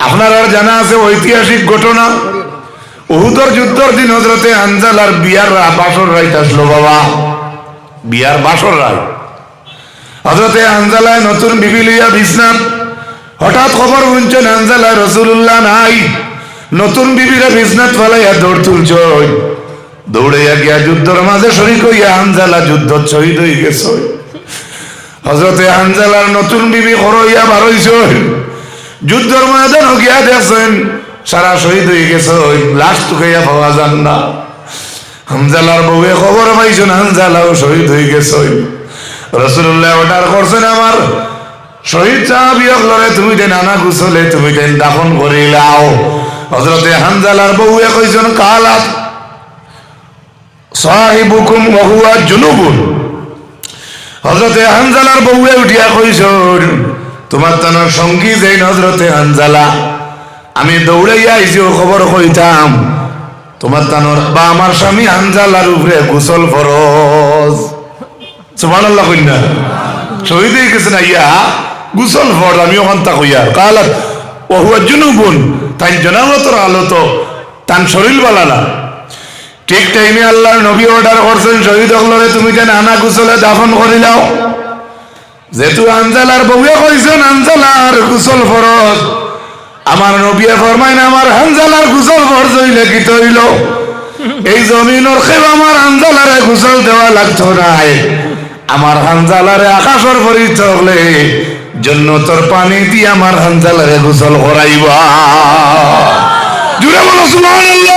আপনার আর জানা আছে ঐতিহাসিক ঘটনা, উহুদের যুদ্ধের দিন হযরতে হানজালার বিয়ার বাসর রাইত আসলো। বাবা, বিয়ার বাসর রাত, হযরতে হানজালায় নতুন বিবি লইয়া বিছনাত। হঠাৎ খবর শুনছেন হানজালা রাসূলুল্লাহ নাই। নতুন বিবিরা বিছনাত ফালাইয়া দৌড় তুলছ, দৌড়াইয়া গিয়া যুদ্ধের মাঝে শরীক হইয়া হানজালা যুদ্ধ শহীদ হয়ে গেছে। হযরতে হানজালার নতুন বিবি হইয়া বার হইছে, যুদ্ধের ময়দান গিয়া দেখছেন সারা শহীদ হয়ে গেছে, লাশ টুকাইয়া পাওয়া যান না। হানজালার বউয়ে খবর পাইছেন হানজালাও শহীদ হয়ে গেছে। রাসূলুল্লাহ অর্ডার করছেন, আমার শহীদ সাহাবী হলরে তুমি দেন আনা গুছলে তুমি দেন দাফন করে লাও। হযরতে হানজালার বউয়ে কইছেন, কালাত সাহিবুকুম ওয়া হুয়া জুনুবুন। হযরতে হানজালার বউয়ে উঠিয়া কইছেন, তোমার তানার সঙ্গী যেই হযরতে হানজালা, আমি দৌড়াইয়া আইছি ও খবর কইতাম তোমার তানোর বা আমার স্বামী হানজালার উপরে গোসল ফরজ। সুবহানাল্লাহ কইনা, শহীদ হয়ে গেছে না ইয়া, গোসল ফরজ। আমি ওখান তা কইয়া কালাত ওয়া হুয়া জুনুবুন, তাই জনাবতর আলত তান শরীর বালালা। ঠিক টাইমে আল্লাহর নবী অর্ডার করছেন, শহীদ হলরে তুমি যেন আনা গোসলে দাফন করিলাও। যেহেতু হানজালার বউয়ে কইছেন হানজালার গোসল ফরজ, আমার নবী ফরমাইন আমার হানজালার গোসল ফরজ হইলে কি হইল? এই জমিনের খেব আমার হানজালারে গোসল দেওয়া লাগতো নাই। আমার হানজালারে আকাশের পরিচয় হলে জান্নাতের পানি দিয়ে আমার হানজালারে গোসল করাইবা। জুড়ে বলো সুবহানাল্লাহ।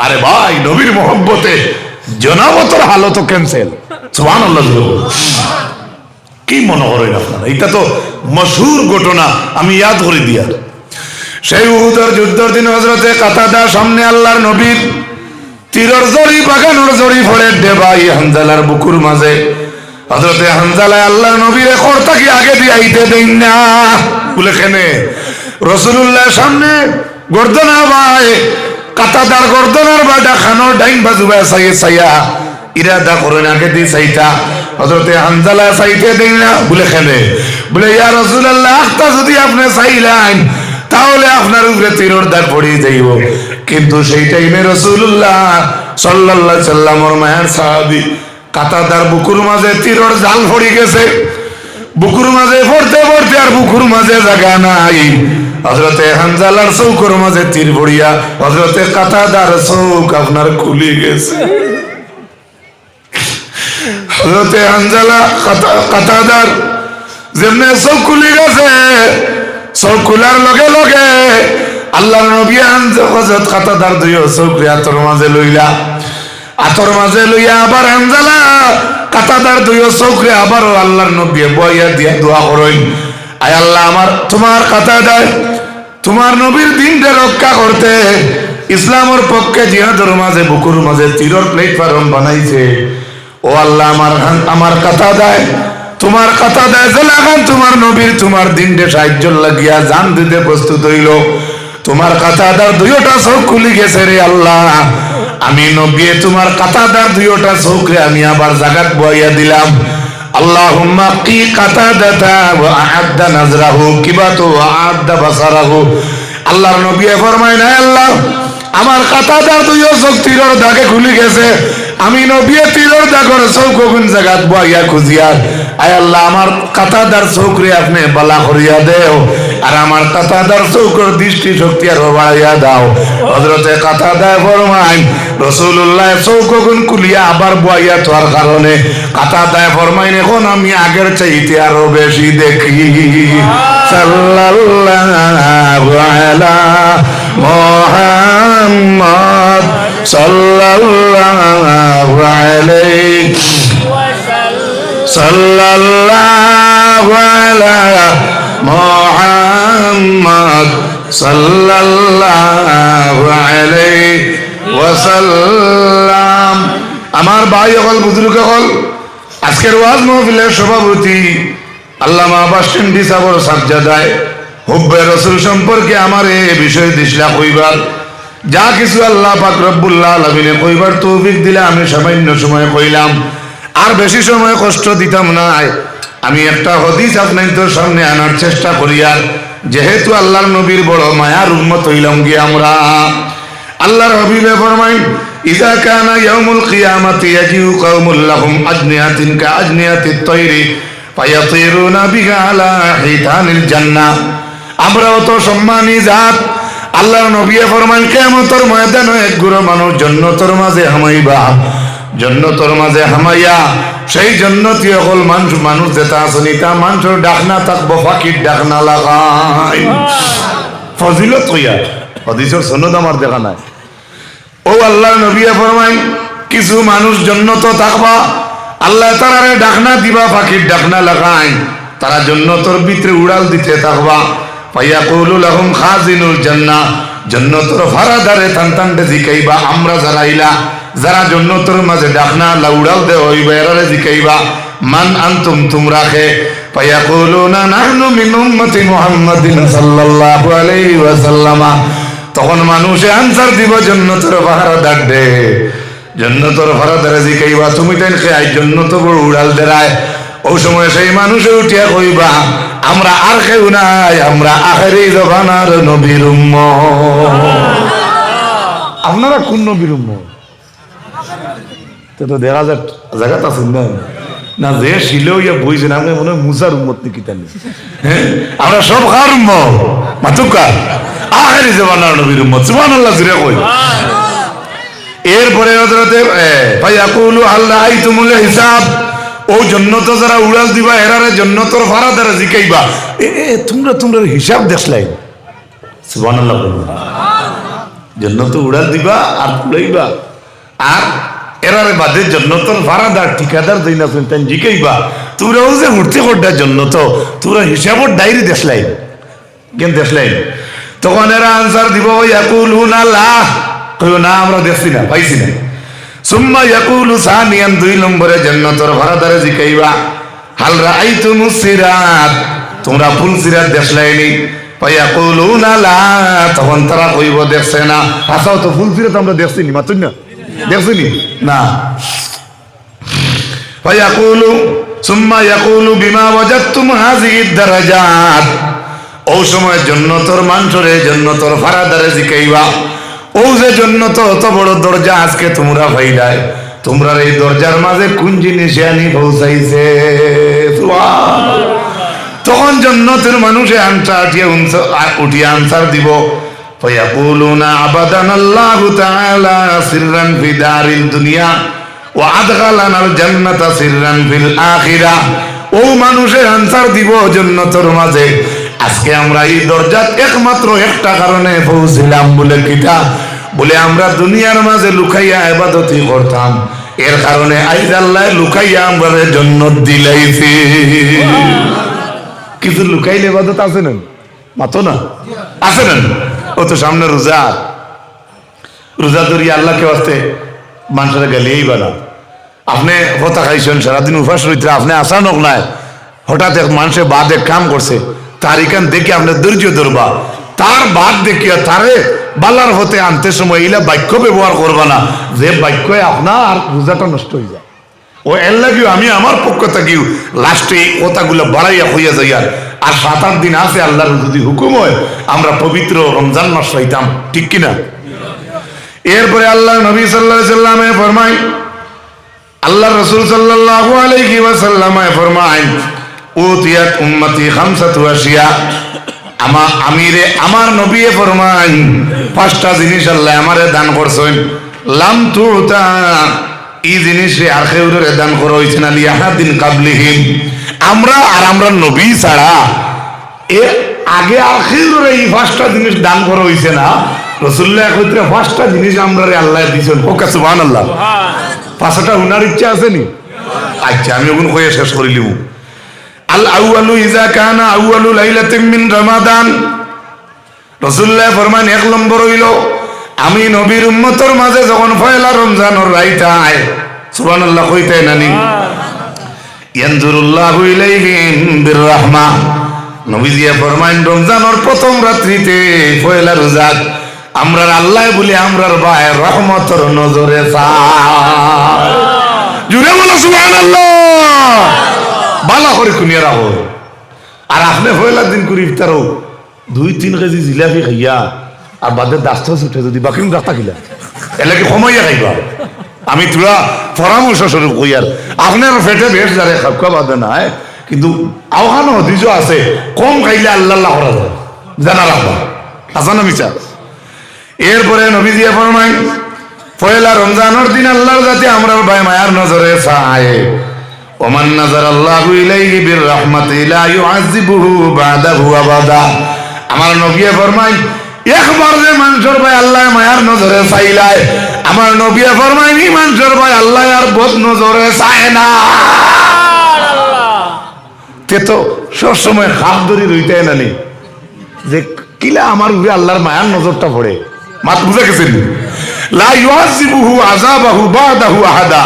আরে ভাই, নবীর মোহব্বতে জনাবতর হালত ক্যান্সেল। সুবহানাল্লাহ। কি মনে করেন আপনারা? এটা তো মশহুর ঘটনা, আমি ইয়াদ করে দিয়া। সেই উহুদের যুদ্ধের দিন হযরতে কাতাদা সামনে আল্লাহর নবীর তীরের জড়ি বাগানোর জড়ি ফড়ে দেবাই হানজালার বুকুর মাঝে। হযরতে হানজালা আল্লাহর নবীর কর্তাকে আগে দিয়ে আইতে দেন না বলে কেনে রাসূলুল্লাহ সামনে গর্দনা ভাই কাতাদার গর্দনার বাডা খানোর ডাইন বাজু সাইয়া ইরাদা করেন আগে দিয়ে চাইতা। হযরতে হানজালা চাইতে দেন না বলে কেনে বলে ইয়া রাসূলুল্লাহ, আখতা যদি আপনি চাইলেন তাহলে আপনার উপরে তীরের দাগ পড়ে যাইব। কিন্তু সেই টাইমে রাসূলুল্লাহ সাল্লাল্লাহু আলাইহি সাল্লামের মায়ের সাহাবী কাতাদার বুকুর মাঝে তীরের জাল পড়ে গেছে। বুকুর মাঝে পড়তে পড়তে আর বুকুর মাঝে জায়গা নাই। হযরতে হানজালার চৌকের মাঝে তীর পড়িয়া হযরতে কাতাদার চৌক আপনার খুলে গেছে। হযরতে হানজালা কাতাদার যেমনে চৌক খুলে গেছে, চৌক খোলার লগে লগে আল্লাহর নবী হযরত কাতাদার দুই চৌকরে আতর মাঝে লইলা, আতর মাঝে লইয়া আবার হানজালা কাতাদার দুই চৌকরে আবারও আল্লাহর নবী বইয়া দিয়া দোয়া করেন, আয় আল্লাহ, আমার তোমার কাতাদায় তোমার নবীর দিনটা রক্ষা করতে ইসলামের পক্ষে জিহাদের মাঝে বুকুর মাঝে তীরের প্ল্যাটফর্ম বানাইছে। ও আল্লাহ, আমার কাতাদায় তোমার কাতাদায় জেলাগান তোমার নবীর তোমার দিনটা সাহায্য লাগিয়া জান দিতে প্রস্তুত হইল। তোমার কাতাদার দুইটা চোখ খুলে গেছে রে আল্লাহ। আমি নবী তোমার কাতাদার দুইটা চোখে আমি আবার জাগাত বইয়া দিলাম। আল্লাহুম্মা কি কাতাদাতা ওয়া আ'আদ্দা নাজরাহু কিবাতু ওয়া আ'আদ্দা বাসারাহু। আল্লাহর নবী ফরমায় না আল্লাহ, আমার কাতাদার দুই চোখ তীরের দাগে খুলে গেছে, আমি নবী তীরের দাগের চৌক কোন জায়গাত বইয়া খুঁজিয়া, আয় আল্লাহ, আমার কাতাদার চৌকরে আপনি বালা করিয়া দেও আর আমার কাতাদার চৌকের দৃষ্টি শক্তি আরো বাড়াইয়া দাও। হযরতে কাতাদা ফরমায় রাসূলুল্লাহ চৌক কোন খুলিয়া আবার বইয়া তোর কারণে কাতাদা ফরমায় এখন আমি আগের চাইতে আরো বেশি দেখি। সাল্লাল্লাহু আলা মুহাম্মদ সাল্লাল্লাহু আলাইহি সাল্লাল্লাহু আলা মুহাম্মদ সাল্লাল্লাহু আলাইহি ওয়াসাল্লাম। আমার ভাই হল বুজুর্গ হল, আজকের ওয়াজ মাহফিলের সভাপতি আল্লামা বাসিন্দি সাবর সাজ্জাদায় হুব্বে রাসূল সম্পর্কে আমার এই বিষয় দিশলা কইবার যা কিছু আল্লাহ পাক রব্বুল আলামিন কইবার তৌফিক দিলে আমি সামান্য সময় কইলাম, আর বেশি সময় কষ্ট দিতাম না। আমি একটা হাদিস আপনাদের সামনে আনার চেষ্টা করি, আর যেহেতু আল্লাহর নবীর বড় মায়ার উম্মত হইলাম গিয়ে আমরা। আল্লাহর হাবিবে ফরমাইন ইযা কানা ইয়াউমুল কিয়ামাতি ইয়াজিউ কওমুল লাহুম আজনিয়াতিন কা আজনিয়াতিত তায়রি ফায়াতিরুনা বিহা আলা হিতানিল জান্নাহ। আমরাও তো সম্মানী জাত। আল্লাহর নবী ফরমান কিয়ামতের ময়দানে এক গুরু মানুষ জান্নাতের মাঝে হামাইবা, জান্নাতের মাঝে হামাইয়া সেই জান্নাতি হল মানুষ যেটা আসনি তা মানুষের ডাকনা থাকবো, ফাঁকির ডাকনা লাগাই ফজিলত হইয়া হাদিসের সনদ আমার দেখা নাই। ও আল্লাহর নবী ফরমান কিছু মানুষ জান্নাতে থাকবা, আল্লাহ তারারে ডাকনা দিবা, ফাঁকির ডাকনা লাগাই তারা জান্নাতের ভিতরে উড়াল দিতে থাকবা। ফায়াকুলু লাহুম খাজিনুল জান্নাহ, জান্নাতের ফারাদারে টানটানতে জিকাইবা আমরা যারা ইলা যারা জান্নাতের মাঝে ডাকনা লাউড়াল দে হইবা এরারে জিকাইবা মান আনতুম তোমরা কে? ফায়াকুলুনা নাহনু মিন উম্মতি মুহাম্মাদিন সাল্লাল্লাহু আলাইহি ওয়াসাল্লাম। তখন মানুষে আনসার দিব জান্নাতের ফারাদার দে, জান্নাতের ফারাদারে জিকাইবা তুমি তাই কে আই জান্নাত বড় উড়াল দেরায়। ওই সময় সেই মানুষে উঠিয়া কইবা আমরা আর কেউ নাই, আমরা আখেরি জমানার নবীর উম্মত। আপনারা কোন নবীর উম্মত? তো দেখা যায় জায়গাটা আছেন না না যে শিলেও ইয়া বইছেন আপনি মনে হয় মুসার উম্মত নাকি তাহলে? হ্যাঁ আমরা সব কার উম্মত? মাতুকা আখেরি জমানার নবীর উম্মত। সুবহানাল্লাহ জুড়ে কই। এরপরে হযরতে ফায়াকুলু হাল রাআইতুমুল হিসাব, ও জান্নাত যারা উড়াল দিবা এরারে জান্নাতের ফারাদারে জিকাইবা তোমরা হিসাব দেখলাই। সুবহানাল্লাহ বলুন। জান্নাত উড়াল দিবা আর উড়াইবা আর এরারে বাদে জান্নাতের ফারাদার ঠিকাদার দইনা শুনতেন জিকাইবা তোমরাও যে উঠতে কোডা জান্নাত তোমরা হিসাবর ডায়েরি দেখলাই কেন দেখলাই? তখন এরা আনসার দিব ইয়াকুলুনা লা, কইও না আমরা দেখছি না পাইছি না। সুম্মা ইয়াকুলু সানিয়ান, দুই নম্বরে জান্নাতের ফারাদারে জিকাইবা হাল রাআইতুমুস সিরাত, তোমরা ফুল সিরাত দেখলাইনি? ফায়াকুলুনা লা, তখন তারা কইব দেখছে না। আসাও তো ফুল সিরাত আমরা দেখছিনি মাতুন না দেখছিনি না। ফায়াকুলু সুম্মা ইয়াকুলু বিমা ওয়াজাদতুম হাযিহিদ দারাজাত, ও সময় জান্নাতের মানুষরে জান্নাতের ফারাদারে জিকাইবা ও যে জান্নাত অত বড় দরজা আজকে তোমরা ভাইলাই, তোমরা এই দরজার মাঝে কোন জিনিস আনি পৌঁছাইছে? তখন জান্নাতের মানুষে উঠিয়ে আনসার দিব ফায়াকুলুনা আবাদানাল্লাহু তাআলা সিররান ফি দারিল দুনিয়া ওয়া আদখালানাল জান্নাতা সিররান ফিল আখিরাহ। ও মানুষে আনসার দিব জান্নাতের মাঝে আজকে আমরা এই দরজাত একমাত্র একটা কারণে পৌঁছিলাম বলে কিটা? বলে আমরা দুনিয়ার মাঝে লুকাইয়া ইবাদতি করতাম, এর কারণে আইজ আল্লাহ লুকাইয়া আমাদের জান্নাত দিলাইছে। কিছু লুকাইলে ইবাদত আছে না মাতো না আছে না? ও তো সামনে রোজা, রোজা ধরিয়া আল্লাহকে আসতে মানুষের গেলেই বানা আপনি হতা খাইছেন সারাদিন উপাস রইতে আপনি আসানক নাই, হঠাৎ এক মানুষের বাদ এক কাম করছে তার এখান দেখে আপনার ধৈর্য ধরবা, তার বাদ দেখিয়া তারে বালার হতে আনতে সময় ইলা বাক্য ব্যবহার করবা না যে বাক্যে আপনার রোজাটা নষ্ট হয়ে যায়। ও এর লাগিও আমি আমার পক্ষ থেকেও লাস্টে এই কথাগুলো বাড়াইয়া হইয়া যাই। আর 7-8 দিন আছে আল্লাহর যদি হুকুম হয় আমরা পবিত্র রমজান মাস পাইতাম, ঠিক কিনা? এরপরে আল্লাহ নবী সাল্লাল্লাহু আলাইহি সাল্লামে ফরমায়, আল্লাহ রাসূল সাল্লাল্লাহু আলাইহি ওয়াসাল্লামে ফরমায় উতিয়াত উম্মতি খামসাতু আশিয়া, আমার নবী ফরমায় 5টা জিনিস আল্লাহ আমারে দান করছেন। লাম তুতা, এই জিনিসে আর কেউরে দান করা হয়েছে না লিয়াহাদিন কাবলিহিম, আমরা নবী ছাড়া এর আগে আর কেউরে এই 5টা জিনিস দান করা হয়েছে না। রাসূলুল্লাহ কইতে 5টা জিনিস আমরারে আল্লাহ দিয়েছেন। ওকে সুবহানাল্লাহ। 5টা উনার ইচ্ছা আছে নি? আচ্ছা আমি ওগুন কইয়া শেষ করে লিব। আল আউয়ালু ইযা কানা আউয়ালু লাইলাতিন মিন রমাদান, রাসূলুল্লাহ ফরমান 1 নম্বর হইল আমি নবীর উম্মতের মাঝে যখন পয়লা রমজানের রাইত আয়, সুবহানাল্লাহ কইতে নানি, ইয়ানজুরুল্লাহু ইলাইহিম বিররাহমা, নবীজি ফরমান রমজানের প্রথম রাত্রিতে পয়লা রোজাত আমরার আল্লাহ বলি আমরার ভাই রহমতের নজরে চায়। জুড়ে বলো সুবহানাল্লাহ। বালা করে কুনিয়া রাখো। আর আপনি পয়লা দিন করে ইফতারও 2-3 কেজি জিলাপি খাইয়া আর বাদে দাস্ত উঠে যদি বাকি রাস্তা খিলা এলে কি কমাইয়া খাইবা আমি তোরা পরামর্শ স্বরূপ কই আর আপনার পেটে বেশ যারে খাওয়া বাদে নাই কিন্তু আওখানো হদিস আছে কম খাইলে আল্লাহ আল্লাহ করা যায় জানা রাখবা আসা না মিছা এরপরে নবীজি ফরমায় পয়লা রমজানের দিন আল্লাহর যাতে আমরা ভাই মায়ার নজরে চায় ওমান নাজার আল্লাহু ইলাইহি বির রাহমাতি লা ইউআযিবুহু বাদাহু আবাদা আমার নবী ফরমায় একবার যে মানুষের ভাই আল্লাহ মায়ার নজরে চাইলায় আমার নবী ফরমায় এই মানুষের ভাই আল্লাহ আর বদ নজরে চায় না তে তো সব সময় হাত ধরে রইতে নানি যে কিলা আমার উপরে আল্লাহর মায়ার নজরটা পড়ে মাত বুঝে গেছেন লা ইউআযিবুহু আযাবাহু বাদাহু আহাদা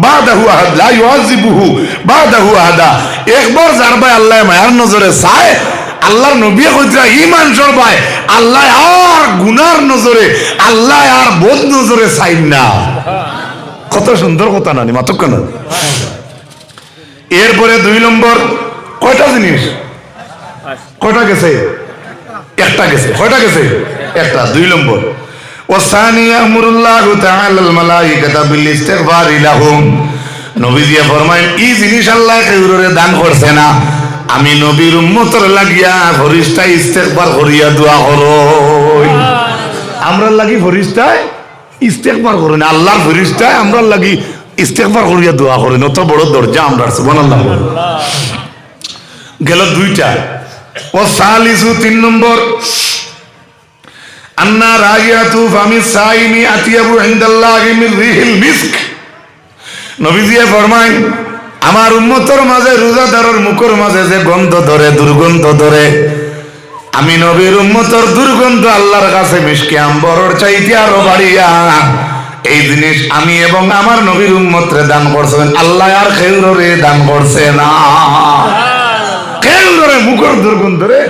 বাদাহু আহাদ লা ইউআযিবুহু বাদাহু আহাদা একবার যার ভাই আল্লাহ মায়ার নজরে চায় আল্লাহর নবী কইরা ঈমান সরবায় আল্লাহ আর গুনার নজরে আল্লাহ আর বদ নজরে চাইন না কত সুন্দর কথা নানি মাতক কেন এরপরে 2 নম্বর কয়টা জিনিস কয়টা গেছে একটা গেছে কয়টা গেছে একটা 2 নম্বর ওয়াসানি আমরুল্লাহু তাআলা আল মালাইকাতা বিল ইস্তিগফার লাহুম নবীজি ফরমায় এই জিনিস আল্লাহ কাউরে দান করছে না আমি নবীর উম্মতের লাগিয়া ফরিস্তা ইস্তেগফার করিয়া দোয়া করই আমরা লাগি ফরিস্তায় ইস্তেগফার করেন আল্লাহর ফরিস্তায় আমরা লাগি ইস্তেগফার করিয়া দোয়া করেন অত বড় দরজা আমরা সুবহানাল্লাহ গেল 2টা ও সালিসু 3 নম্বর আন্না রাগিয়াতু ফামি সাইমি আতিয়াবু ইনদাল্লাহি মিন রিহিল মিস্ক নবীজি ফরমায় আমার উম্মতের মাঝে রোজাদারের মুখের মাঝে যে গন্ধ ধরে দুর্গন্ধ ধরে আমি নবীর উম্মতের দুর্গন্ধ আল্লাহর কাছে মিশকে আম্বরের চাইতে আরো বাড়িয়া এই জিনিস আমি এবং আমার নবীর উম্মতরে দান করছেন আল্লাহ আর খেউরে দান করছে না খেউরে মুখের দুর্গন্ধরে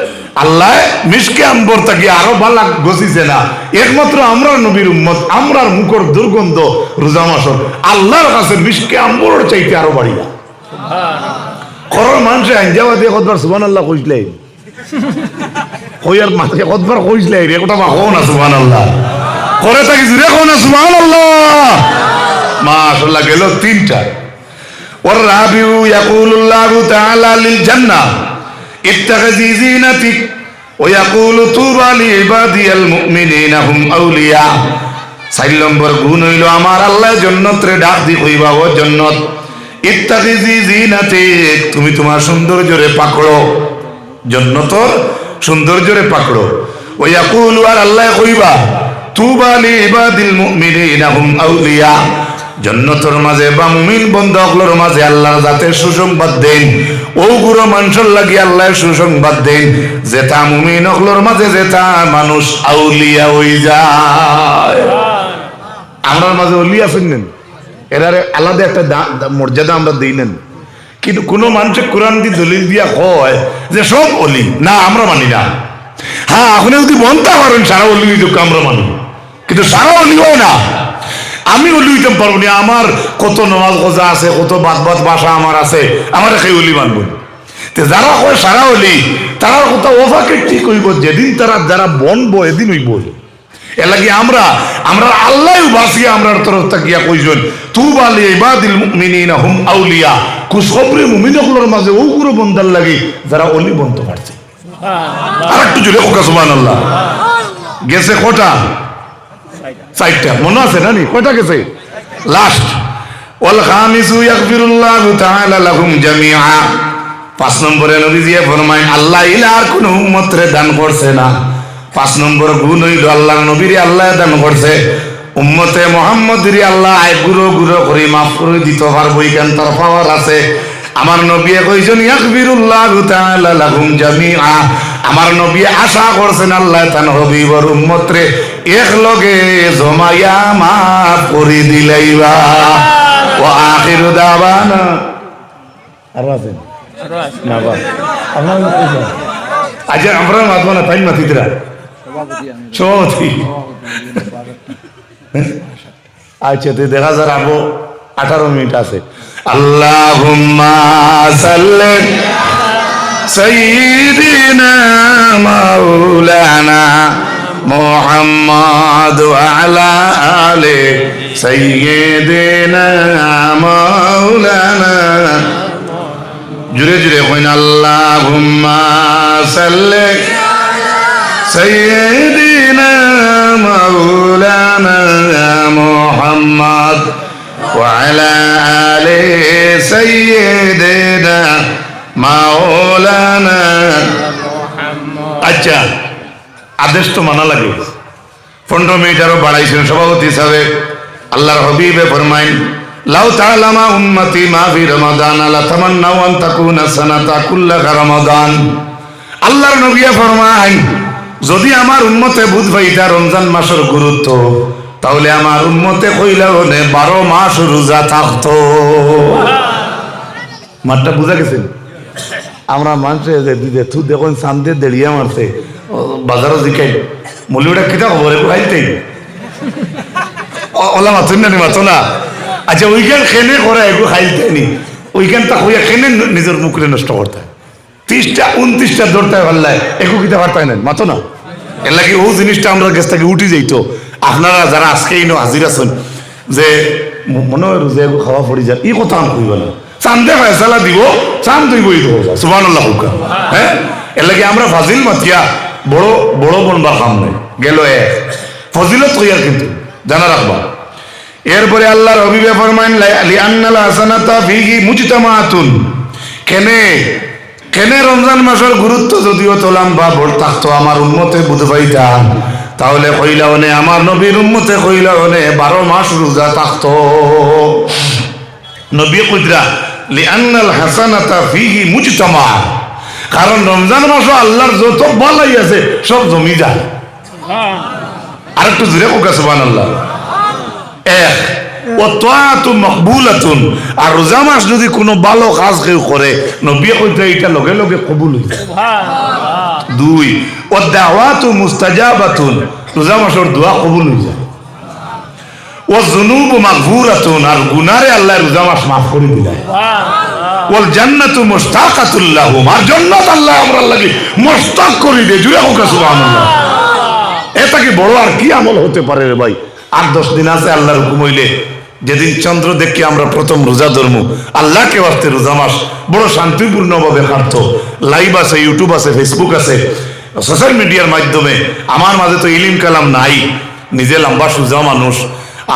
আল্লাহ মিশকে আম্বর তাকে আরো ভালো গছিছে না একমাত্র আমরা নবীর উম্মত আমরার মুখের দুর্গন্ধ রোজা মাসের আল্লাহর কাছে মিশকে আম্বরের চাইতে আরো বাড়িয়া করর মানুষে আঞ্জাবা দিয়ে কতবার সুবহানাল্লাহ কইলে কইয়ার মাঝে কতবার কইলে রে কথা বা কোন সুবহানাল্লাহ করে থাকি জুড়ে কোন সুবহানাল্লাহ মাশাআল্লাহ গেল 3টা ওর রাবিউ ইয়াকুলুল্লাহু তাআলা লিল জান্নাহ ইত্তাখিযি জিনাতিক ওয়া ইয়াকুলু তুবা লিইবাদিয়াল মুমিনিনা হুম আউলিয়া 4 নম্বর গুণ হইল আমার আল্লাহ জান্নাতরে ডাক দি কইবা ও জান্নাত ইত্তাখিযি জিনাতিক তুমি তোমার সৌন্দর্যরে পাকড়ো জান্নাতর সৌন্দর্যরে পাকড়ো ওয়া ইয়াকুলু আর আল্লাহ কইবা তুবা লিইবাদিল মুমিনিনা হুম আউলিয়া জান্নাতের মাঝে বা মুমিন বন্ধুগুলোর মাঝে আল্লাহর জাতে সুসংবাদ দেন ও গুরু মানুষের লাগি আল্লাহ সুসংবাদ দেন যেটা মুমিনগুলোর মাঝে যেটা মানুষ আউলিয়া হই যায় আমরার মাঝে ওলি আছেন নেন এরারে আলাদা একটা মর্যাদা আমরা দেই নেন কিন্তু কোন মানুষ কোরআন দিয়ে দলিল দিয়া কয় যে সব ওলি না আমরা মানি না হ্যাঁ আপনি যদি বলতে পারেন সারা ওলি আমরা মানি কিন্তু সারা ওলি হয় না আমি ওলি হইতে পারবো না আমার কত নামাজ রোজা আছে কত বাদ ভাষা আমার আছে আমার সেই ওলি মানব যারা কয় সারা ওলি তারা কথা ওভাকে ঠিক হইব যেদিন তারা যারা বনবো এদিন হইব এর লাগি আমরা আল্লাহ বাসিয়া আমরার তরফ তাকিয়া কইজন তুবা লিইবাদিল মুমিনিনা হুম আউলিয়া খুশখবরি মুমিনগুলোর মাঝে ওগুলো বন্দার লাগি যারা ওলি বনতে পারছে আর একটু জোরে কোকা সুবহানাল্লাহ গেছে কটা 4টা মনে আছে না নি কয়টা গেছে লাস্ট ওয়াল খামিসু ইয়াগফিরুল্লাহু তাআলা লাহুম জামিআ 5 নম্বরে নবীজি ফরমায় আল্লাহ ইলার কোন উম্মতরে দান করছে না 5 নম্বর গুণ হইল আল্লাহর নবীরে আল্লাহ দান করছে উম্মতে মুহাম্মদরে আল্লাহ আই গুরু গুরু করে maaf করে দিতে পারবো ইকান তার পাওয়ার আছে আমার নবী কইছেন ইয়াগফিরুল্লাহু তাআলা লাহুম জামিআ আমার নবী আশা করছেন আল্লাহ তান হাবিবর উম্মতরে এক লগে জমায়া maaf করে দিলাইবা ওয়া আখিরু দাওয়ানা আর আছে না বা আপনারা কইছেন আজ আমরা মাতবানা টাইম মাতিদরা সত্যি আচ্ছা তো দেখা যার আবো 18 মিনিট আছে আল্লাহুম্মা সাল্লি সাইয়্যিদিনা আলা আলে সাইয়্যিদিনা মাওলানা জুরে জুরে কইন আল্লাহুম্মা সাল্লি সাইয়্যিদিনা মাওলানা মুহাম্মদ ওয়া আলা আলি সাইয়্যিদিনা মাওলানা। আচ্ছা, আদেশ তো মানা লাগে। 15 মিনিট আরো বাড়াইছেন সভাপতি সাহেব। আল্লাহর হাবিবে ফরমাইন, লাউ তাআলামা উম্মতি মা ফি রমাদান লা তামান্নাউ আন তাকুনা সানাতা কুল্লাহা রমাদান। আল্লাহর নবী ফরমাইন, যদি আমার উম্মতে বুঝ পাইতা রমজান মাসের গুরুত্ব, তাহলে আমার উম্মতে কইলাও নে 12 মাস রোজা থাকতো। মাঠটা বুঝা গেছে? আমরা মানুষের দিদি থু দেখুন সামনে দেড়িয়া মারছে বাজারও জিকাই মলিউটা কিতা খবর এগুলো খাইতে ওলা মাথুন না মাথো না। আচ্ছা ওইখান খেনে করে এগুলো খাইতে নি ওইখানটা হইয়া খেনে নিজের মুখে নষ্ট করতে 30টা 29টা দৌড়তে পারলায় এগুলো কিতা পারতাই না মাথো না। এর লাগে ও জিনিসটা আমরা কাছ থেকে উঠে যাইতো। আপনারা যারা আজকেই হাজির আছেন যে মনে হয় রোজা এগুলো খাওয়া পড়ি যায় এই কথা আমি কইব না। চান্দে ফয়সালা দিব, চান তুই সুবহানাল্লাহ হুকা। হ্যাঁ, এর লাগে আমরা ফাজিল মাতিয়া বড় বড় বনবার কাম নেই গেল এক ফজিলত কইয়ার কিন্তু জানা রাখবা। এরপরে আল্লাহর হাবিবে ফরমাইন লিআন্নাল হাসানাতা ফিহি মুজতামাআতুন। কেনে রমজান মাসের গুরুত্ব যদিও তোলাম বা বড় থাকতো আমার উম্মতে বুঝ পাইতাম, তাহলে কইলা ওনে আমার নবীর উম্মতে কইলা ওনে 12 মাস রোজা থাকতো। নবী কইরা লিআন্নাল হাসানাতা ফিহি মুজতামা, কারণ রমজান মাসে আল্লাহর যত বলাই আছে সব জমি যায়। আর একটু জোরে কোকা সুবহানাল্লাহ। এক ওয়া তাআতু মাকবুলাতুন, আর রোজা মাস যদি কোনো ভালো কাজ কেউ করে নবী কইরা এটা লগে লগে কবুল হই যায়। সুবহানাল্লাহ। দুই ওয়া দাওয়াতু মুস্তাজাবাতুন, রোজা মাসের দোয়া কবুল হই যায়। ও যুনুব মাগফুরাতুন, আর গুনারে আল্লাহ রোজা মাস মাফ করে দিলেন। ওয়াল জান্নাতু মুশতাকাতুল লাহুম, আর জান্নাত আল্লাহ আমরা লাগি মুশতাক করে দেয়। জুড়ে হোক সুবহানাল্লাহ। এটা কি বড় আর কি আমল হতে পারে রে ভাই? 8-10 দিন আছে আল্লাহর হুকুম হইলে, যেদিন চন্দ্র দেখি আমরা প্রথম রোজা ধরমু আল্লাহকে ওয়াস্তে রোজা মাস বড় শান্তিপূর্ণ ভাবে কাটতো। লাইভ আছে, ইউটিউব আছে, ফেসবুক আছে, সোশ্যাল মিডিয়ার মাধ্যমে। আমার মাঝে তো ইলিম কালাম নাই, নিজে লম্বা সুজা মানুষ।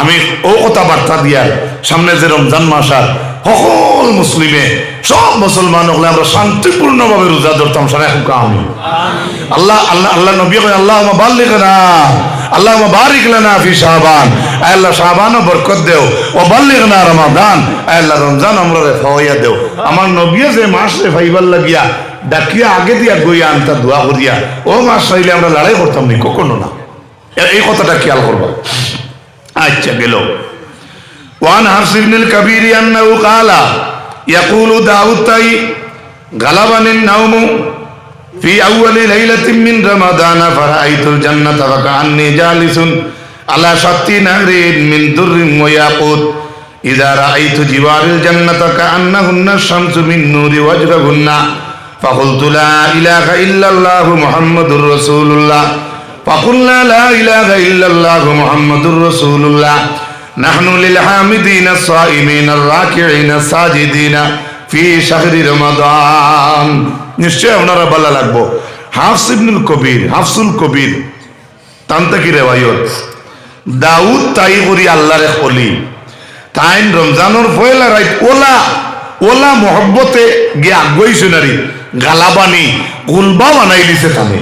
আমি ও কথাবার্তা দিয়া সামনে যে রমজান মাস আর সকল মুসলিমে সব মুসলমান হলে আমরা শান্তিপূর্ণ ভাবে রোজা ধরতাম। সারা আমি আল্লাহ আল্লাহ আল্লাহ নবী আল্লাহুম্মা বাল্লিগনা আল্লাহুম্মা বারিক লানা ফি শাবান, আল্লাহ শাবানও বরকত দেও। ও বাল্লিগনা রমাদান, আল্লাহ রমজান আমরা ফাওয়া দেও। আমার নবী যে মাস রে ফাইবার লাগিয়া ডাকিয়া আগে দিয়া গইয়া আনতা দোয়া করিয়া ও মাস চাইলে আমরা লড়াই করতাম না, কখনো না। এই কথাটা খেয়াল করবা। আচ্ছা গেল। ওয়ান হাফস ইবনুল কবির আন্নাহু ক্বালা ইয়াকুলু দাউদ তাই গালাবানিন নাওমু ফি আউয়ালি লাইলাতিন মিন রমাদান ফারাআইতুল জান্নাতা ফাকান্নি জালিসুন আলা শাত্তি নাহরিন মিন দুররিন ওয়া ইয়াকুত ইযা রাআইতু জিওয়ারিল জান্নাতা কাআন্নাহুন্না শামসু মিন নূরি ওয়াজরাহুন্না ফাকুলতু লা ইলাহা ইল্লাল্লাহু মুহাম্মাদুর রাসূলুল্লাহ ফাকুলনা লা ইলাহা ইল্লাল্লাহু মুহাম্মাদুর রাসূলুল্লাহ নাহনু লিল হামিদিনা সাইমিনা রাকিঈনা সাজিদিনা ফি শাহরি রমাদান। নিশ্চয় আপনারা ভালো লাগবো। হাফস ইবনুল কবির, হাফসুল কবির তান্তা কি রেওয়ায়ত দাউদ তাই করি আল্লাহর খলি তাইন রমজানের পয়লা রাত ওলা ওলা মহব্বতে গিয়ে আগুয়াইছে নারী গালাবানি গুলবা বানাই দিছে তানে।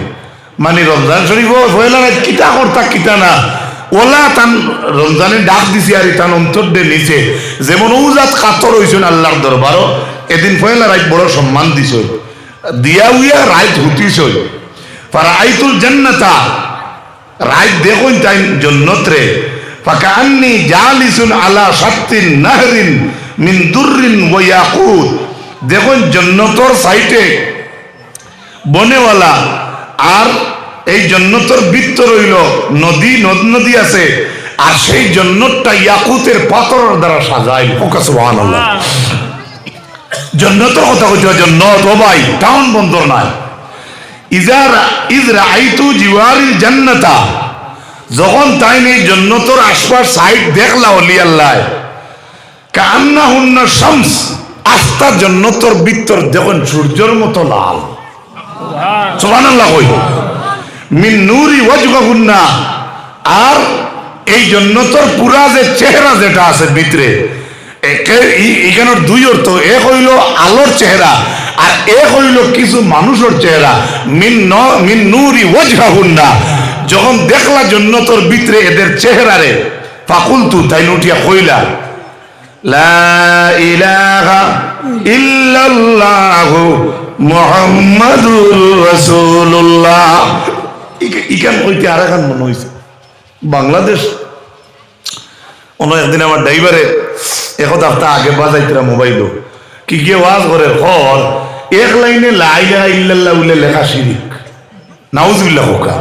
মানে রমজান শরীফ পয়লা রাত কিতা করতা কিতা না ওলা তান রমজানের ডাক দিছে আর তান অন্তর দে নিচে যেমন উজাত কাতর হইছেন আল্লাহর দরবারও এদিন পয়লা রাত বড় সম্মান দিছ দিয়া উইয়া রাত হুতিছ ফারাআইতুল জান্নাতা, রাত দেখুন তাই জান্নাত রে ফাকান্নি জালিসুন আলা শাত্তিন নাহরিন মিন দুররিন ওয়া ইয়াকুত, দেখুন জান্নাতর সাইটে বনেওয়ালা আর এই জান্নাতের ভিতর রইল নদী নদ নদী আছে আর সেই জান্নাতটা ইয়াকুতের পাথরের দ্বারা সাজাইল। সুবহানাল্লাহ। জান্নাতের কথা কইতে জান্নাত ও ভাই টাউন বন্দর নাই। ইজ রাআইতু জিওয়ারিল জান্নাতা, যখন তাই নেই জন্নতর আশপাশ সাইড দেখলা অলি আল্লাহ কান্না হুন্না শামস আস্থা জন্নতর ভিতর যখন সূর্যের মতো লাল সুবহানাল্লাহ কই মিন নূরি ওয়াজহুন্না আর এই জন্নতর পুরা যে চেহারা যেটা আছে ভিতরে এখানের দুই অর্থ এক হইল আলোর চেহারা আর এক হইল কিছু মানুষের চেহারা মিন নূরি ওয়াজহুন্না যখন দেখলা জন্নতর ভিতরে এদের চেহারারে ফাকুলতু তাই উঠিয়া কইলা লা ইলাহা ইল্লাল্লাহু মুহাম্মাদুর রাসূলুল্লাহ ইকান কইতে আর এখন মনে হইছে বাংলাদেশ অন্য একদিন আমার ড্রাইভারে এখন সপ্তাহ আগে বাজাইতরা মোবাইল কি গিয়ে ওয়াজ করে হর এক লাইনে লা ইলাহা ইল্লাল্লাহ বলে লেখা শিরিক নাউজুবিল্লাহ হোকা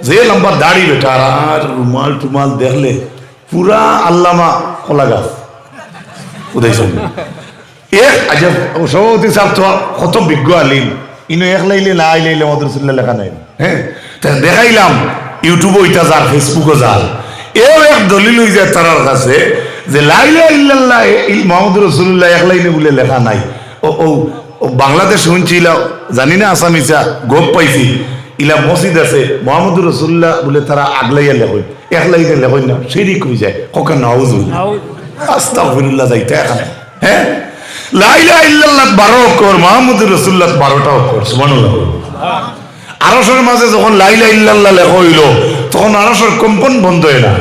যে লম্বা দাড়ি বেটা আর রুমাল টুমাল দেখলে পুরা আল্লামা কলা গাছ উদয় সঙ্গে এক আজব সভাপতি সাহেব তো কত বিজ্ঞ আলিম ইনো এক লাইলে লা ইলাহা ইল্লাল্লাহ মুহাম্মাদুর রাসূলুল্লাহ লেখা নাই হ্যাঁ তা দেখাইলাম ইউটিউবে ওইটা যার ফেসবুকও যার এও এক দলিল হয়ে যায় তার কাছে যে লা ইলাহা ইল্লাল্লাহ মুহাম্মাদুর রাসূলুল্লাহ এক লাইনে বলে লেখা নাই ও ও বাংলাদেশ শুনছিলাম জানি না আসামিসা গোপ পাইছি ইলা মসজিদ আছে মুহাম্মদুর রাসূলুল্লাহ বলে তারা আগলাইয়া লেখেন এক লাইনে লেখেন না শিরিক হয়ে যায় কখন নাউজুবিল্লাহ আস্তাগফিরুল্লাহ যাইতে এখানে হ্যাঁ লা ইলাহা ইল্লাল্লাহ 12 অক্ষর মুহাম্মদুর রাসূলুল্লাহ 12টা অক্ষর সুবহানাল্লাহ আরশের মাঝে যখন লা ইলাহা ইল্লাল্লাহ লেখা হইল তখন আরশের কম্পন বন্ধ হয় না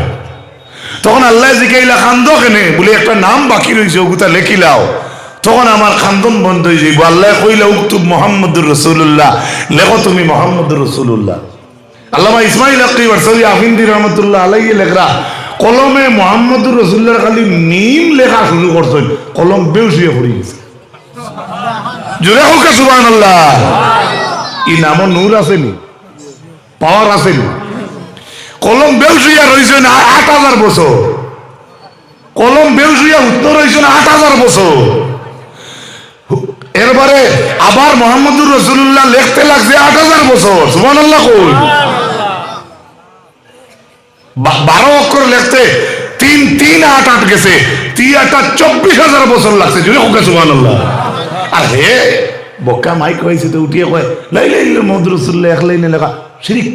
তখন আল্লাহ জিকাইলা খান্দ কেনে বলে একটা নাম বাকি রইছে ওগুতা লেখিলাও তখন আমার খান্দন বন্ধ হয়ে যাইব আল্লাহ কইলা উক্তুব মুহাম্মদুর রাসূলুল্লাহ লেখো তুমি মুহাম্মদুর রাসূলুল্লাহ আল্লামা ইসমাইল আকিব আরসালি আফিন্দি রহমাতুল্লাহ আলাইহি লেখরা কলমে মুহাম্মদুর রাসূলুল্লাহর খালি মিম লেখা শুরু করছেন কলম বেউসিয়ে পড়ে গেছে জোরে হোক সুবহানাল্লাহ ই নাম নূর আসেনি পাওয়ার আসেনি কলম বেউসিয়া রইছে না 8000 বছর কলম বেউসিয়া উত্তর রইছে না 8000 বছর এরপরে আবার মুহাম্মদুর রাসূলুল্লাহ লিখতে লাগছে 8000 বছর সুবহানাল্লাহ কই 12 অক্ষর লিখতে 3 গেছে 24,000 বছর লাগছে যদি হোক সুবহানাল্লাহ আর হে বক্কা মাইক হইছে তো উঠিয়ে কয় লা ইলাহা ইল্লাল্লাহ মুহাম্মদুর রাসূলুল্লাহ এক লাইনে লেখা শিরিক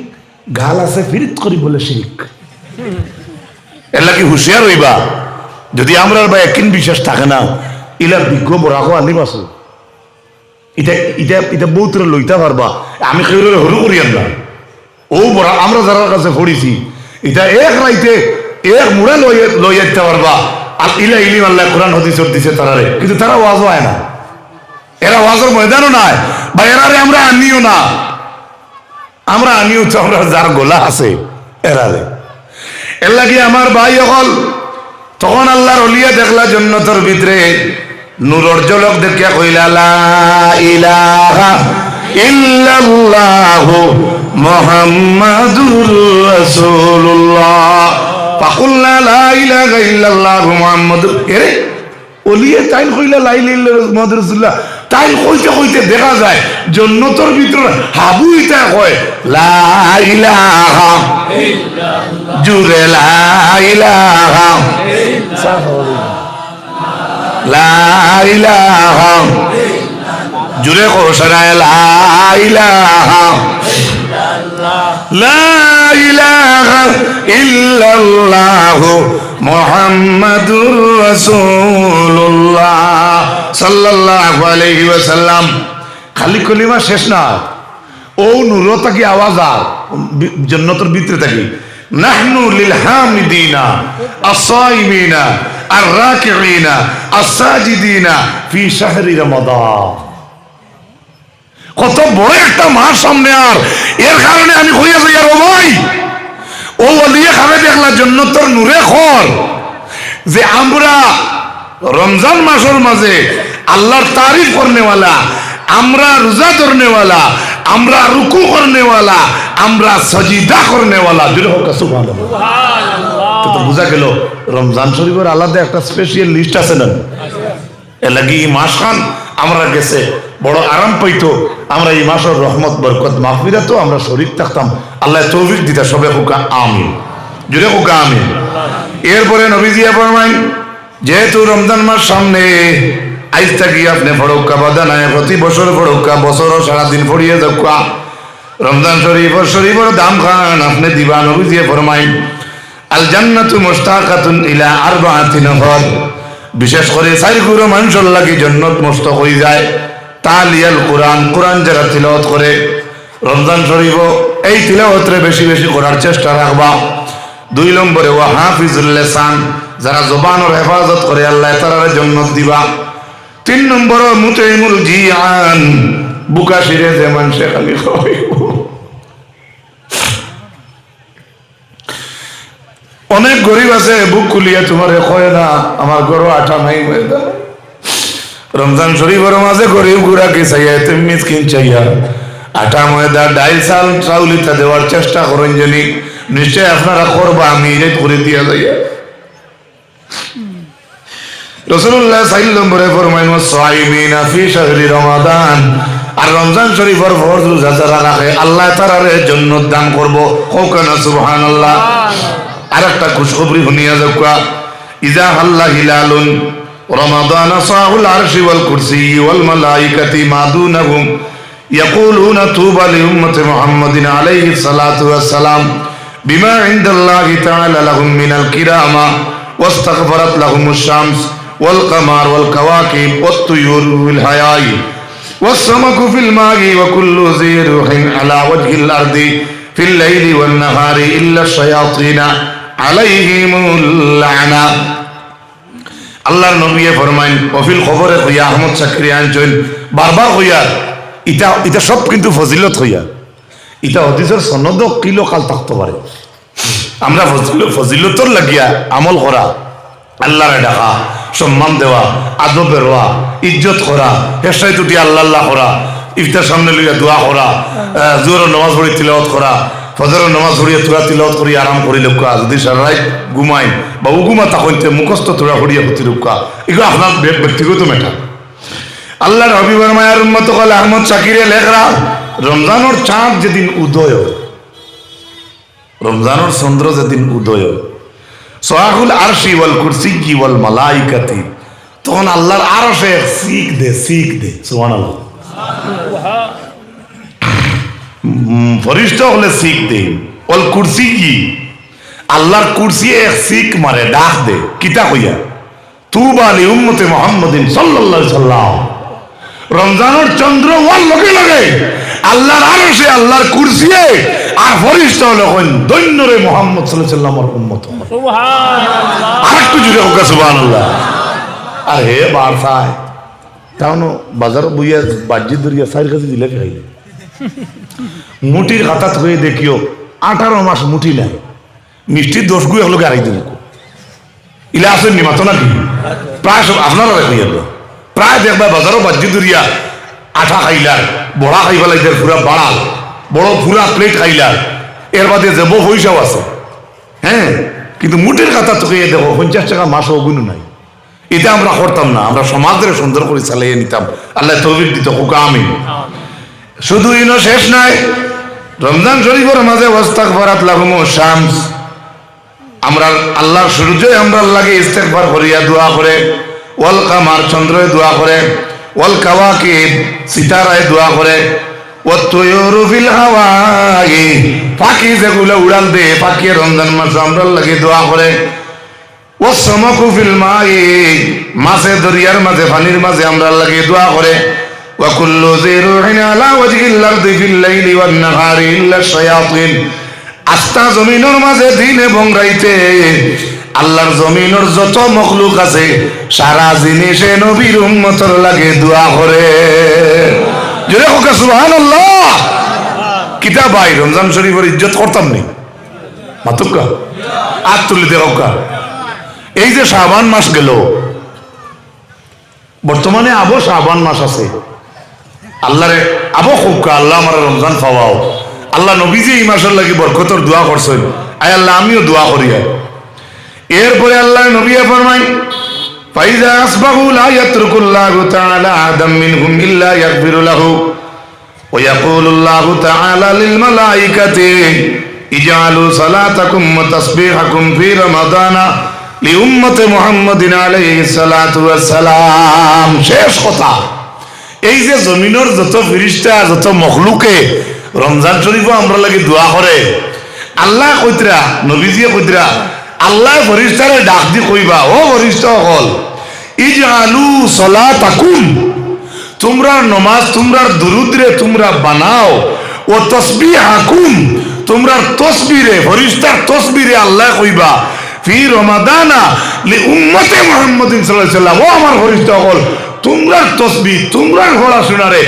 গাল আছে ফিরিত করি বলে শিরিক এর লাগি হুঁশিয়ার হইবা যদি আমরা বা একদিন বিশ্বাস থাকে না ইলা বিজ্ঞ বরাকো আনি বাসু এটা এটা এটা বহুতরে লইতে পারবা আমি কেউরে হরু করি না ও বড় আমরা যারা কাছে পড়িছি এটা এক রাইতে এক মুড়া লই যেতে পারবা আর ইলা ইলিম আল্লাহ কোরআন হাদিস দিছে তারারে কিন্তু তারা ওয়াজ হয় না এরা ওয়াজের ময়দানও নাই বা এরারে আমরা আনিও না আমরা আনিও তো আমরা যার গোলা আছে এরারে এর লাগি আমার ভাই হল তখন আল্লাহর ওলিয়া দেখলা জান্নাতের ভিতরে নূরের ঝলক দেখিয়া কইলা লা ইলাহা ইল্লাল্লাহু মুহাম্মাদুর রাসূলুল্লাহ ফাকুলনা লা ইলাহা ইল্লাল্লাহু মুহাম্মাদুর এরে ওলিয়া তাই কইলা লা ইলাহা ইল্লাল্লাহু মুহাম্মাদুর রাসূলুল্লাহ তাই কইতে কইতে দেখা যায় জান্নাতের ভিতর হাবু ইতা কয় লা ইলাহা ইল্লাল্লাহ জুরে লা ইলাহা লা ইলাহা জুরে কোশরায় লা ইলাহা লা ইলাহা ইল্লাল্লাহু মুহাম্মাদুর রাসূলুল্লাহ সাল্লাল্লাহু আলাইহি ওয়াসাল্লাম খালি কলিমা শেষ না ও নূর তাকি আওয়াজ আর জান্নাতের ভিতরে থাকি নাহনু লিল হামিদিনা আস-সাইমিনা আর-রাকিঈনা আস-সাজিদিনা ফি শাহরি রমাদান কত বড় একটা মাস সামনে আর এর কারণে আমি কইয়া যাই আর ভাই ও ওলিয়া খাবে দেখলা জান্নাতের নূরে খর যে আমরা রমজান মাসের মাঝে আল্লাহর তারিফ করনেওয়ালা আমরা রোজা ধরনেওয়ালা আমরা রুকু করনেওয়ালা আমরা সজিদা করনেওয়ালা জোরে হোক সুবহানাল্লাহ তো বুঝা গেল রমজান শরীফের আলাদা একটা স্পেশাল লিস্ট আছে না এর লাগি মাস খান আমরা গেছে বড় আরাম পাইতো, আমরা এই মাসের রহমত বরকত মাহফিরা তো আমরা শরীর থাকতাম। আল্লাহ তৌফিক দিতা, সবে হুকা আমিন, জুড়ে হুকা আমিন। এরপরে নবীজিয়া ফরমাইন, যেহেতু রমজান মাস সামনে, আইজ থাকি আপনি ফড়ৌকা বাধা নাই, প্রতি বছর ফড়ৌকা, বছরও সারাদিন ফড়িয়ে যাওয়া রমজান শরীফের দাম খান আপনি দিবা। নবীজিয়া ফরমাইন, আল জান্নাতু মুশতাকাতুন ইলা আরবাআতি নফর, বিশেষ করে চার গুরু মানুষের লাগি জান্নাত মুশতাক হয়ে যায়। তালিয়াল কোরআন, কোরআন যারা তিলাওয়াত করে রমজান শরীফ, এই তিলাওয়াতরে বেশি বেশি করার চেষ্টা রাখবা। 2 নম্বরে ওয়া হাফিজুল লিসান, যারা জবানের হেফাজত করে আল্লাহ তাআলার জান্নাত দিবা। 3 নম্বর মুতাইমুল জিয়ান, বুকা শিরে যে মানুষে খালি খাওয়াইব। অনেক গরিব আছে বুক খুলিয়া তোমারে কয় না আমার ঘরও আটা নাই। রমজান শরীফের মাঝে গরিব গুড়াকে চাইয়া, তুমি মিসকিন চাইয়া আটা ময়দা ডাইল চাল চাউলিটা দেওয়ার চেষ্টা করেন, জানি নিশ্চয় আপনারা করবা, আমি রেট করে দিয়া যাইয়া। রাসূলুল্লাহ 4 নম্বরে ফরমাইন, সাইমিনা ফি শাহরি রমাদান, আর রমজান শরীফের ফরজ রোজা যারা রাখে আল্লাহ তাআলার জান্নাত দান করব। হোক না সুবহানাল্লাহ। আর একটা খুশখবরি শুনিয়া যাওয়া, ইজা হাল্লা হিলালুন রমাদান সাহুল আরশি ওয়াল কুরসি ওয়াল মালাইকাতি মা দুনাহুম ইয়াকুলুনা তুবা লিউম্মতি মুহাম্মাদিন আলাইহিস সালাতু ওয়াস সালাম বিমা ইনদাল্লাহি তাআলা লাহুম মিনাল কিরামা ওয়াস্তাগফারাত লাহুমুশ শামস ওয়াল কামার ওয়াল কাওয়াকিব ওয়াত তুয়ুর ফিল হায়াই ওয়াস সামাকু ফিল মাই ওয়া কুল্লু জি রুহিন আলা ওয়াজহিল আরদি ফিল লাইলি ওয়ান নাহারি ইল্লা শায়াতিনা আলাইহিমুল লানা। আল্লাহর নবী ফরমাইন, ওফিল খবরে হইয়া আহমদ শাকিরি আনছেন বারবার হইয়া, এটা সব কিন্তু ফজিলত হইয়া, এটা হাদিসের সনদ কিলো কাল থাকতে পারে। আমরা ফজিলতর লাগিয়া আমল করা, আল্লাহরে ডাকা, সম্মান দেওয়া, আদবে রোয়া, ইজ্জত করা, হেসাই টুটি আল্লাহ আল্লাহ করা, ইফতার সামনে লইয়া দোয়া করা, জোহরের নামাজ পড়ি তিলাওয়াত করা, ফজরের নামাজ পড়িয়া তুরা তিলাওয়াত করি আরাম করি লোকা, যদি সারা রাত ঘুমাই বা উগুমা তাকইতে মুখস্থ তুরা করিয়া হতি লোকা, এগুলো আপনার ব্যক্তিগত মেটা। আল্লাহর হাবিবের মায়ার উম্মত হল আহমদ শাকিরে লেখরা, রমজানের চাঁদ যেদিন উদয়, রমজানের চন্দ্র যেদিন উদয়, সাহুল আরশি ওয়াল কুরসি ওয়াল মালাইকাতি, তখন আল্লাহর আরশে শিখ দে সুবহানাল্লাহ। ফরিস্তা হলে শিখ দে, ওয়াল কুরসি কি আল্লাহর কুরসি এক শিখ মারে ডাক দে, কিতা কইয়া তুবা লি উম্মতি মুহাম্মাদিন সাল্লাল্লাহু আলাইহি সাল্লাম। রমজানের চন্দ্র ওয়াল লগে লগে আল্লাহর আরশে আল্লাহর কুরসিয়ে আর ফরিস্তা হলো কোন দৈন্য রে মুহাম্মদ সাল্লাল্লাহু আলাইহি সাল্লামের উম্মত। সুবহানাল্লাহ। আরেকটু জুড়ে হোক সুবহানাল্লাহ। আর হে বারসায় তাওনো বাজার বইয়া বাজি দরিয়া 4 কেজি দিলে খাইলে মুটির হাতাত হয়ে দেখিও 18 মাস মুটি নাই, মিষ্টির 10 গুই হলো গাড়ি দিল ইলা আসেন নি মাতো নাকি প্রায় সব আপনারা রেখে প্রায় দেখবা বাজারও বাজি দরিয়া আঠা খাইলার, বড়া খাই ফেলাইদের পুরা বাড়াল, বড় পুরা প্লেট খাইলার, এর বাদে যাবো পয়সাও আছে, হ্যাঁ, কিন্তু মুটির খাতা তোকে দেখো 50 টাকা মাসও গুণ নাই। এটা আমরা করতাম না, আমরা সমাজের সুন্দর করে চালিয়ে নিতাম। আল্লাহ তৌফিক দিত, হুকা আমিন। শুধু ইনো শেষ নাই, রমজান শরীফের মাঝে ওয়াস্তাগফারাত লাহুমুশ শামস, আমরা আল্লাহর সূর্য আমরা লাগে ইস্তেগফার করিয়া দোয়া করে, ওয়াল কামার চন্দ্রয়ে দোয়া করে, ওয়াল কাওয়াকিব সিতারায় দোয়া করে, ওয়াত তুয়ুরু ফিল হাওয়াই পাখি যেগুলো উড়াল দে, পাখি রমজান মাসে আমরা লাগে দোয়া করে, ওয়াস সামাকু ফিল মাই মাছে দরিয়ার মাঝে পানির মাঝে আমরা লাগে দোয়া করে, ওয়া কুল্লু জি রুহিন আলা ওয়াজহিল আরদি ফিল লাইলি ওয়ান নাহারি ইল্লা শায়াতিন, আস্তা জমিনের মাঝে দিন এবং রাইতে আল্লাহর জমিনের যত মখলুক আছে সারা জিনিসে নবীর উম্মতের লাগে দোয়া করে। জোরে হোক সুবহানাল্লাহ। কিতা ভাই রমজান শরীফের ইজ্জত করতাম নি মাতুকা আর তুলি দে হোক। এই যে শাবান মাস গেল, বর্তমানে আবো শাবান মাস আছে, আল্লাহরে আবো হোক আল্লাহ আমার রমজান পাওয়াও। আল্লাহ নবীজি এই মাসের লাগি বরকতর দোয়া করছেন, আয় আল্লাহ আমিও দোয়া করি। এরপরে আল্লাহ নবী ফরমাই ফাইযা আসবাহু লা ইয়াতরুকুল্লাহু তাআলা আদাম মিনহুম ইল্লা ইয়াগফিরু লাহু ওয়া ইয়াকুলুল্লাহু তাআলা লিল মালাইকাতি ইজআলু সালাতাকুম ওয়া তাসবিহাকুম ফি রমাদানা লিউম্মতি মুহাম্মাদিন আলাইহিস সালাতু ওয়াস সালাম। শেষ কথা, এই যে জমিনের যত ফেরেশতা যত মখলুকে রমজান শরীফও আমরা লাগি দোয়া করে, আল্লাহ কইতরা নবীজিয়ে কইতরা আল্লাহ ফেরেশতারে ডাক দি কইবা, ও ফেরেশতা হল ইজআলু সালাতাকুম, তোমরা নমাজ তোমরা দুরুদরে তোমরা বানাও, ও তাসবিহাকুম তোমরা তসবিরে ফেরেশতার তসবিরে আল্লাহ কইবা ফি রমাদানা লি উম্মতি মুহাম্মাদিন সাল্লাল্লাহু আলাইহি ওয়াসাল্লাম, ও আমার ফেরেশতা হল তোমরা তসবিহ তোমরা পড়াশোনারে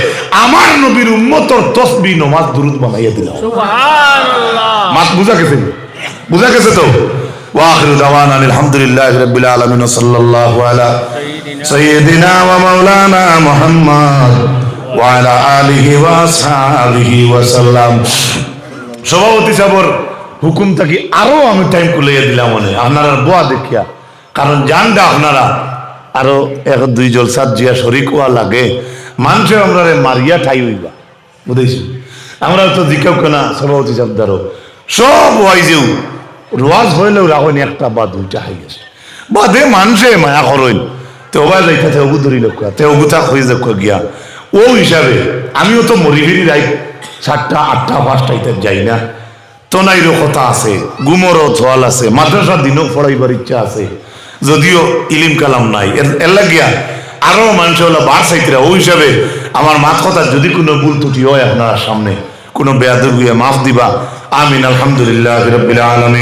আমার নবীর উম্মতর তসবিহ নমাজ দুরুদ বানাইয়া দিলাম। সুবহানাল্লাহ। মাত বুঝা গেছে? বুঝা গেছে তো? ওয়া আখিরু দাওয়ানা আলহামদুলিল্লাহি রাব্বিল আলামিন ওয়া সাল্লাল্লাহু আলা সাইয়্যিদিনা ওয়া মাওলানা মুহাম্মদ ওয়া আলা আলিহি ওয়া আসহাবিহি ওয়া সাল্লাম। সভাপতি সাহেবের হুকুম থাকি আরো আমি টাইম কুলাইয়া দিলাম মনে আপনারা বোয়া দেখিয়া, কারণ জানটা আপনারা আরো এক দুই জলসাত জিয়া শরিক হওয়া লাগে, মানুষের আমরা মারিয়া ঠাই হইবা বুঝেছি। আমরা তো জিকেও কেনা সভাপতি সাহেবদারও সব ওয়াইজেও রোয়াজ হইলেও রাখেন একটা বা দুইটা হয়ে গেছে বাদে মানুষে মায়া করেন তেবা যাইতা তেগু ধরি লোক তেগুতা হয়ে যাক গিয়া। ও হিসাবে আমিও তো মরিভিরি রাই 7টা 8টা 5টা ইতে যাই না, তনাইরও কথা আছে, গুমরও থোয়াল আছে, মাদ্রাসার দিনও পড়াইবার ইচ্ছা আছে, যদিও ইলিম কালাম নাই এর লাগিয়া আরো মানুষ হলো বার চাইতরা। ওই হিসাবে আমার মাত কথা যদি কোনো ভুল ত্রুটি হয় আপনার সামনে কোনো বেয়াদব মাফ দিবা। আমিন। আলহামদুলিল্লাহ রাব্বিল আলামিন।